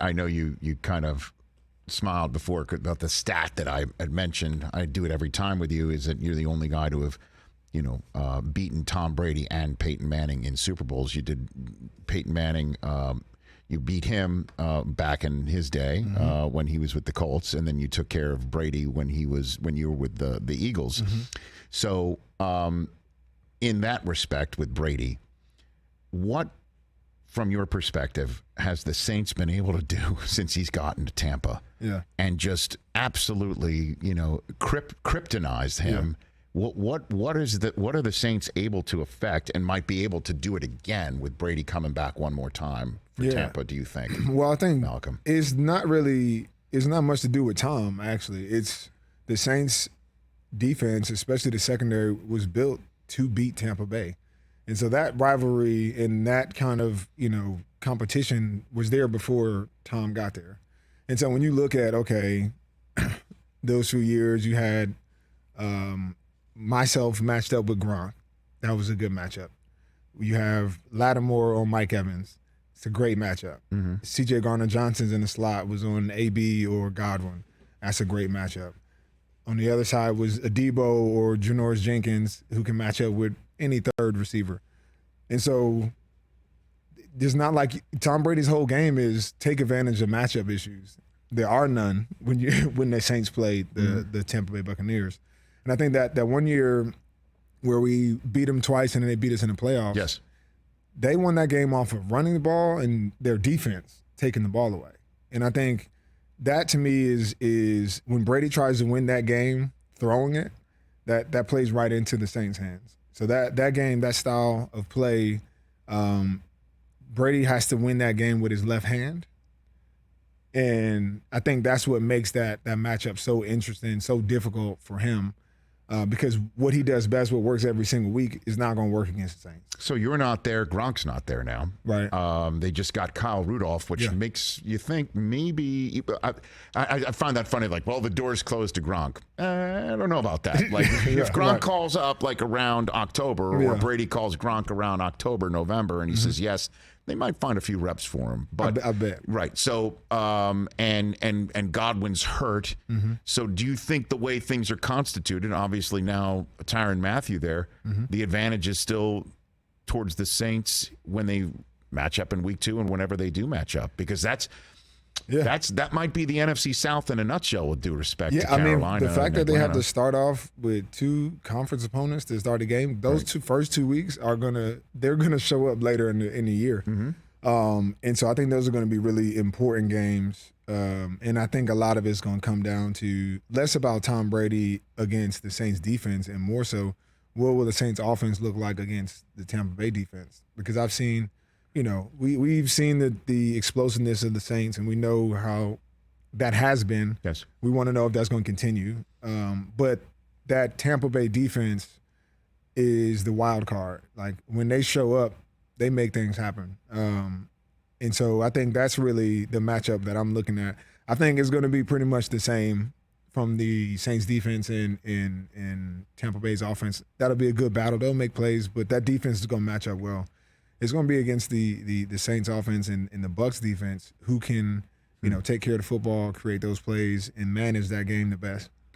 I know you kind of smiled before about the stat that I had mentioned. I do it every time with you, is that you're the only guy to have, beaten Tom Brady and Peyton Manning in Super Bowls. You did Peyton Manning. You beat him back in his day when he was with the Colts, and then you took care of Brady when you were with the Eagles. So, in that respect, with Brady, what, from your perspective, has the Saints been able to do since he's gotten to Tampa? Yeah, and just absolutely, kryptonized him. Yeah. What are the Saints able to affect, and might be able to do it again with Brady coming back one more time for Tampa, do you think? Well, I think, Malcolm, it's not much to do with Tom, actually. It's the Saints defense, especially the secondary, was built to beat Tampa Bay. And so that rivalry and that kind of, competition was there before Tom got there. And so when you look at, those few years, you had myself matched up with Gronk. That was a good matchup. You have Lattimore on Mike Evans. It's a great matchup. C.J. Garner-Johnson's in the slot was on A.B. or Godwin. That's a great matchup. On the other side was Adebo or Janoris Jenkins, who can match up with any third receiver. And so there's not like Tom Brady's whole game is take advantage of matchup issues. There are none when the Saints played the Tampa Bay Buccaneers. And I think that one year where we beat them twice and then they beat us in the playoffs, yes, they won that game off of running the ball and their defense taking the ball away. And I think that, to me, is when Brady tries to win that game throwing it, that plays right into the Saints' hands. So that game, that style of play, Brady has to win that game with his left hand. And I think that's what makes that matchup so interesting, so difficult for him, because what he does best, what works every single week, is not going to work against the Saints. So you're not there. Gronk's not there now. Right. They just got Kyle Rudolph, which makes you think maybe I find that funny. Like, well, the door's closed to Gronk. I don't know about that. Like, if Gronk calls up like around October, or Brady calls Gronk around October, November, and he says yes, they might find a few reps for him. But I bet. Right. So and Godwin's hurt. So do you think the way things are constituted, obviously now Tyrann Mathieu there, the advantage is still towards the Saints when they match up in week 2 and whenever they do match up? Because that might be the NFC South in a nutshell, with due respect to Carolina. I mean, the fact that they have to start off with 2 conference opponents to start the game, those first 2 weeks they're gonna show up later in the year. And so I think those are going to be really important games. And I think a lot of it's going to come down to less about Tom Brady against the Saints defense and more so, what will the Saints offense look like against the Tampa Bay defense? Because I've seen, we've seen the explosiveness of the Saints, and we know how that has been. Yes. We want to know if that's going to continue. But that Tampa Bay defense is the wild card. Like, when they show up, they make things happen. And so I think that's really the matchup that I'm looking at. I think it's going to be pretty much the same from the Saints defense and Tampa Bay's offense. That'll be a good battle. They'll make plays, but that defense is going to match up well. It's going to be against the Saints offense and the Bucs defense, who can take care of the football, create those plays, and manage that game the best.